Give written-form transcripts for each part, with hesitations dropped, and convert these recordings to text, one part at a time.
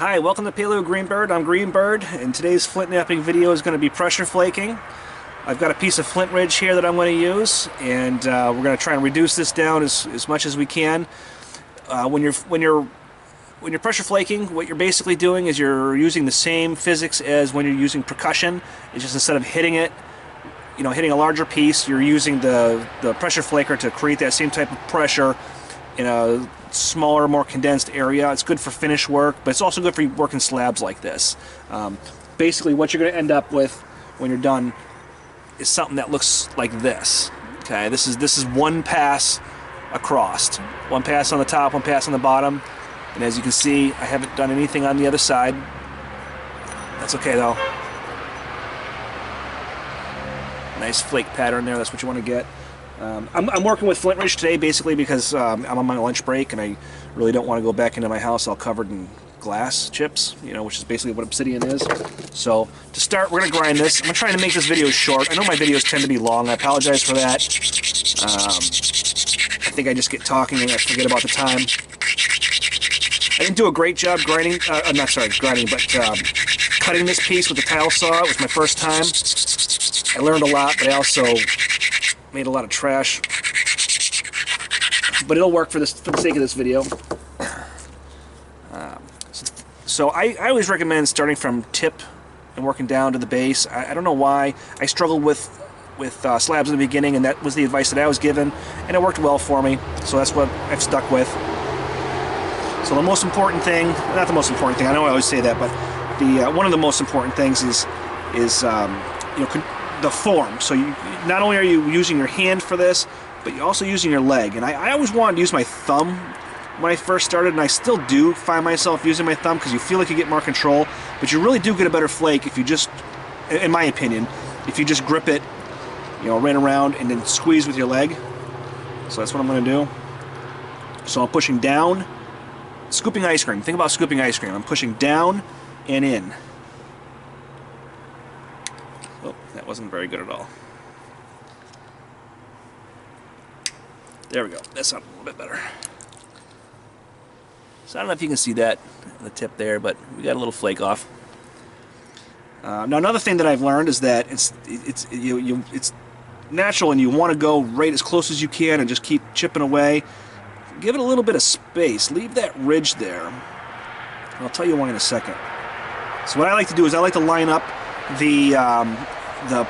Hi, welcome to Paleo Greenbird. I'm Greenbird, and today's Flintknapping video is going to be pressure flaking. I've got a piece of flint ridge here that I'm going to use, and we're going to try and reduce this down as much as we can. When you're pressure flaking, what you're basically doing is you're using the same physics as when you're using percussion. It's just instead of hitting it, hitting a larger piece, you're using the pressure flaker to create that same type of pressure in a smaller, more condensed area. It's good for finish work, but it's also good for working slabs like this. Basically, what you're going to end up with when you're done is something that looks like this. Okay, this is one pass across. One pass on the top, one pass on the bottom. And as you can see, I haven't done anything on the other side. That's okay though. Nice flake pattern there, that's what you want to get. I'm working with flint ridge today basically because I'm on my lunch break and I really don't want to go back into my house all covered in glass chips, which is basically what obsidian is. So to start, we're going to grind this. I'm trying to make this video short. I know my videos tend to be long. I apologize for that. I think I just get talking and I forget about the time. I didn't do a great job grinding, cutting this piece with the tile saw. It was my first time. I learned a lot, but I also made a lot of trash. But it'll work for the sake of this video. So I always recommend starting from tip and working down to the base. I don't know why. I struggled with slabs in the beginning, and that was the advice that I was given, and it worked well for me. So that's what I've stuck with. So the most important thing, not the most important thing, I know I always say that, but one of the most important things is the form. So not only are you using your hand for this, but you're also using your leg. And I always wanted to use my thumb when I first started, and I still do find myself using my thumb because you feel like you get more control, but you really do get a better flake if you just, in my opinion, if you just grip it, right around and then squeeze with your leg. So that's what I'm going to do. So I'm pushing down, scooping ice cream. Think about scooping ice cream. I'm pushing down and in. Oh, that wasn't very good at all. There we go. That sounded a little bit better. So I don't know if you can see that on the tip there, but we got a little flake off. Now another thing that I've learned is that it's natural, and you want to go right as close as you can and just keep chipping away. Give it a little bit of space. Leave that ridge there. I'll tell you why in a second. So what I like to do is I like to line up the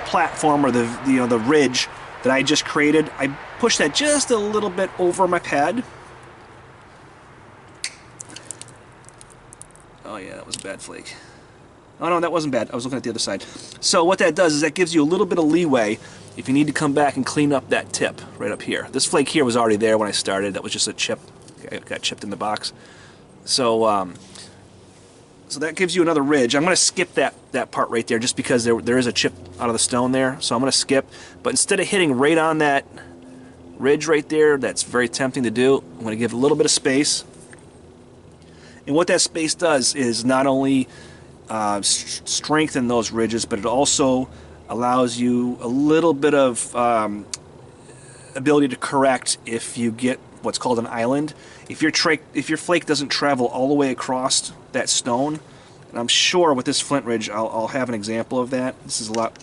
platform or the ridge that I just created. I push that just a little bit over my pad. Oh yeah, that was a bad flake. Oh no, that wasn't bad. I was looking at the other side. So what that does is that gives you a little bit of leeway if you need to come back and clean up that tip right up here. This flake here was already there when I started. That was just a chip. It got chipped in the box. So so that gives you another ridge. I'm going to skip that part right there just because there is a chip out of the stone there. So I'm going to skip. But instead of hitting right on that ridge right there, that's very tempting to do, I'm going to give a little bit of space. And what that space does is not only strengthen those ridges, but it also allows you a little bit of ability to correct if you get what's called an island. If your flake doesn't travel all the way across that stone, and I'm sure with this flint ridge I'll have an example of that. This is a lot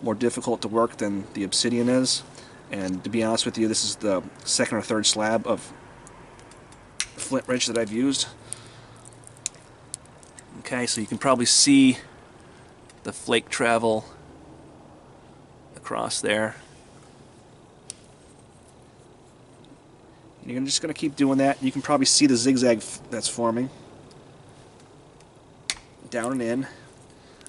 more difficult to work than the obsidian is, and to be honest with you, this is the second or third slab of flint ridge that I've used. Okay, so you can probably see the flake travel across there. And you're just going to keep doing that. You can probably see the zigzag that's forming. Down and in.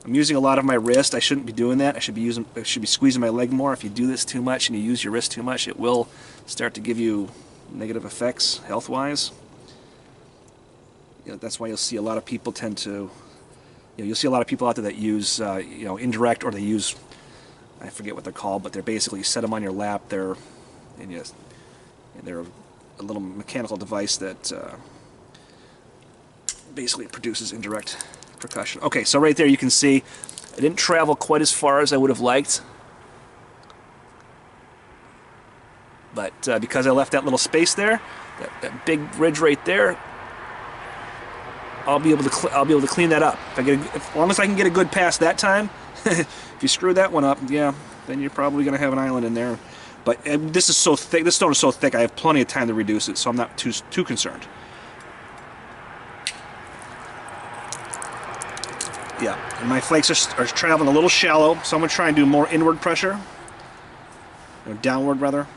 I'm using a lot of my wrist. I shouldn't be doing that. I should be squeezing my leg more. If you do this too much and you use your wrist too much, it will start to give you negative effects health-wise. That's why you'll see a lot of people tend to, you'll see a lot of people out there that use, indirect, or they use, I forget what they're called, but they're basically, you set them on your lap. They're a little mechanical device that basically produces indirect percussion. Okay, so right there you can see I didn't travel quite as far as I would have liked, but because I left that little space there, that big ridge right there, I'll be able to clean that up. As long as I can get a good pass that time. If you screw that one up, yeah, then you're probably going to have an island in there. But this is so thick. This stone is so thick. I have plenty of time to reduce it, so I'm not too concerned. Yeah, and my flakes are traveling a little shallow, so I'm going to try and do more inward pressure, or downward rather,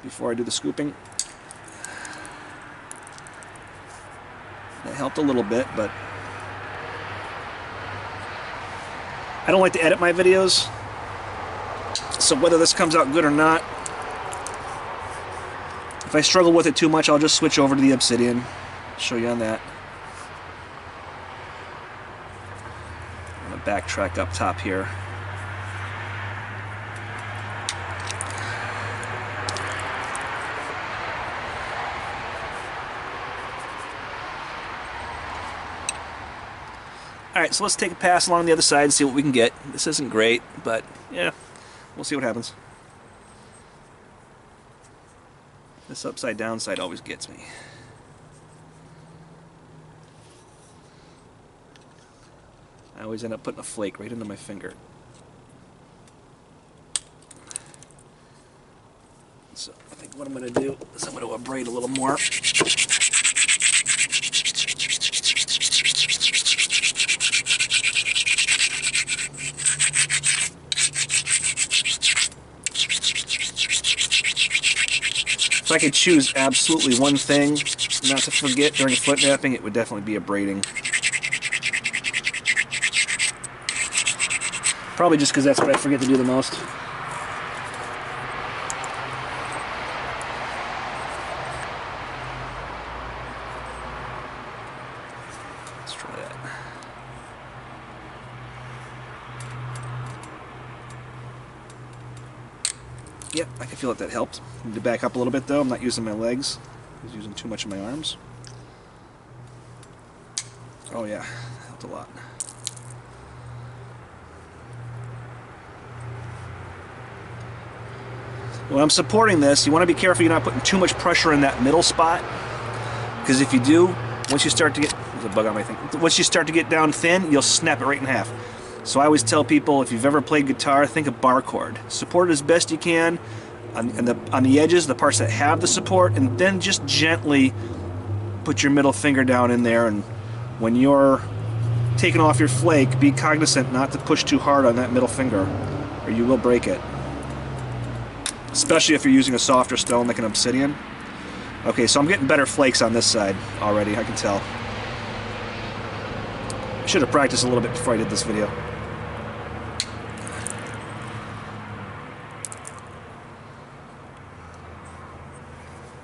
before I do the scooping. That helped a little bit, but I don't like to edit my videos, so whether this comes out good or not, if I struggle with it too much, I'll just switch over to the obsidian. I'll show you on that. Backtrack up top here. Alright, so let's take a pass along the other side and see what we can get. This isn't great, but yeah, we'll see what happens. This upside down side always gets me. I always end up putting a flake right into my finger. So I think what I'm going to do is I'm going to abrade a little more. If I could choose absolutely one thing not to forget during Flintknapping, it would definitely be abrading. Probably just because that's what I forget to do the most. Let's try that. Yep, I can feel that helped. I need to back up a little bit though. I'm not using my legs. I was using too much of my arms. Oh yeah, helped a lot. When I'm supporting this, you want to be careful you're not putting too much pressure in that middle spot, because if you do, once you start to get, there's a bug on my thing. Once you start to get down thin, you'll snap it right in half. So I always tell people, if you've ever played guitar, think of bar chord. Support it as best you can on the edges, the parts that have the support, and then just gently put your middle finger down in there. And when you're taking off your flake, be cognizant not to push too hard on that middle finger, or you will break it. Especially if you're using a softer stone like an obsidian. Okay, so I'm getting better flakes on this side already, I can tell. I should have practiced a little bit before I did this video.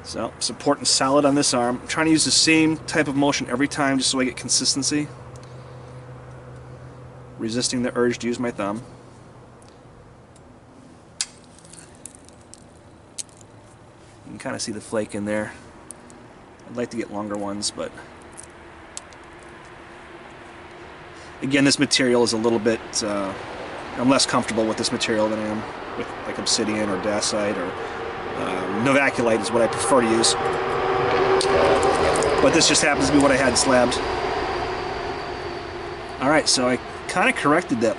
So, support and solid on this arm. I'm trying to use the same type of motion every time just so I get consistency. Resisting the urge to use my thumb. You can kind of see the flake in there. I'd like to get longer ones, but again, this material is a little bit, I'm less comfortable with this material than I am with like obsidian or dacite or novaculite is what I prefer to use. But this just happens to be what I had slabbed. Alright, so I kind of corrected that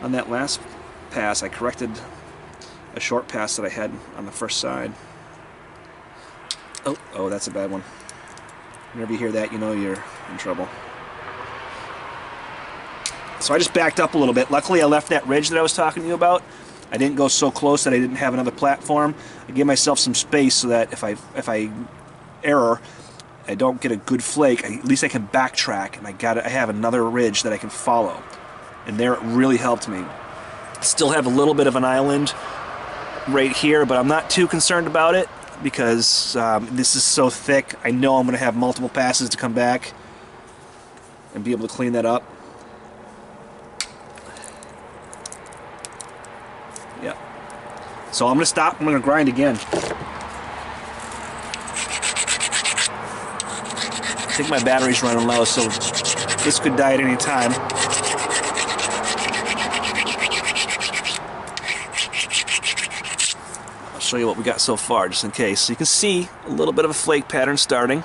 on that last pass. I corrected a short pass that I had on the first side. Oh, that's a bad one. Whenever you hear that, you know you're in trouble. So I just backed up a little bit. Luckily, I left that ridge that I was talking to you about. I didn't go so close that I didn't have another platform. I gave myself some space so that if I error, I don't get a good flake. At least I can backtrack, and I have another ridge that I can follow. And there it really helped me. Still have a little bit of an island right here, but I'm not too concerned about it because this is so thick. I know I'm going to have multiple passes to come back and be able to clean that up. Yeah. So I'm going to stop. I'm going to grind again. I think my battery's running low, so this could die at any time. I'll show you what we got so far, just in case. So you can see a little bit of a flake pattern starting.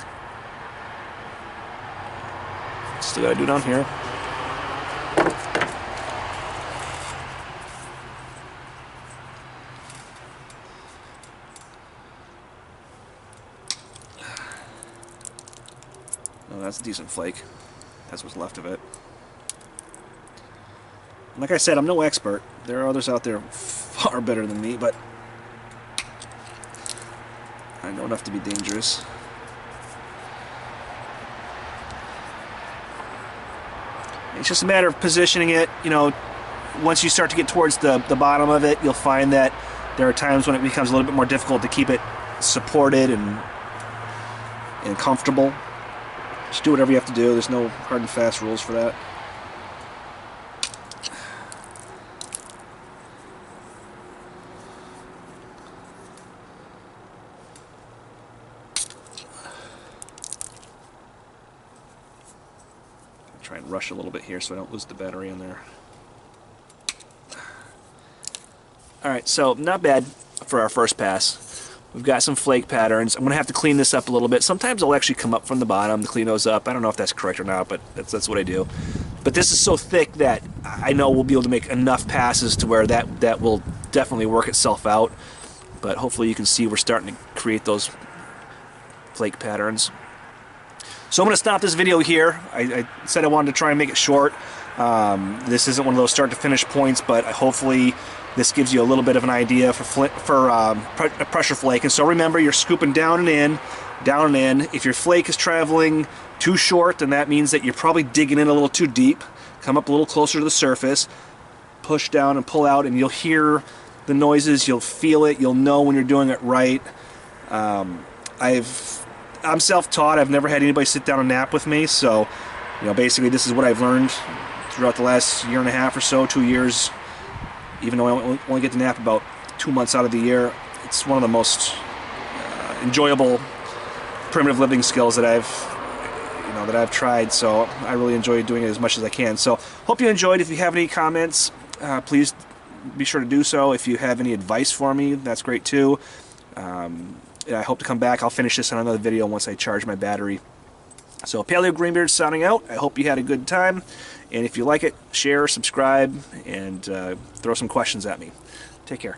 Still gotta do down here. Oh, that's a decent flake. That's what's left of it. Like I said, I'm no expert. There are others out there far better than me, but I know enough to be dangerous. It's just a matter of positioning it. You know, once you start to get towards the bottom of it, you'll find that there are times when it becomes a little bit more difficult to keep it supported and comfortable. Just do whatever you have to do. There's no hard and fast rules for that. Try and rush a little bit here so I don't lose the battery in there. Alright, so not bad for our first pass. We've got some flake patterns. I'm going to have to clean this up a little bit. Sometimes I'll actually come up from the bottom to clean those up. I don't know if that's correct or not, but that's what I do. But this is so thick that I know we'll be able to make enough passes to where that will definitely work itself out. But hopefully you can see we're starting to create those flake patterns. So I'm going to stop this video here. I said I wanted to try and make it short. This isn't one of those start to finish points, but hopefully this gives you a little bit of an idea for pressure flake. And so remember, you're scooping down and in, down and in. If your flake is traveling too short, then that means that you're probably digging in a little too deep. Come up a little closer to the surface, push down and pull out, and you'll hear the noises, you'll feel it, you'll know when you're doing it right. I'm self-taught. I've never had anybody sit down and nap with me, so basically this is what I've learned throughout the last year and a half or so, 2 years. Even though I only get to nap about 2 months out of the year, it's one of the most enjoyable primitive living skills that I've tried. So I really enjoy doing it as much as I can. So hope you enjoyed. If you have any comments, please be sure to do so. If you have any advice for me, that's great too. I hope to come back. I'll finish this on another video once I charge my battery. So Paleo Greenbeard signing out. I hope you had a good time. And if you like it, share, subscribe, and throw some questions at me. Take care.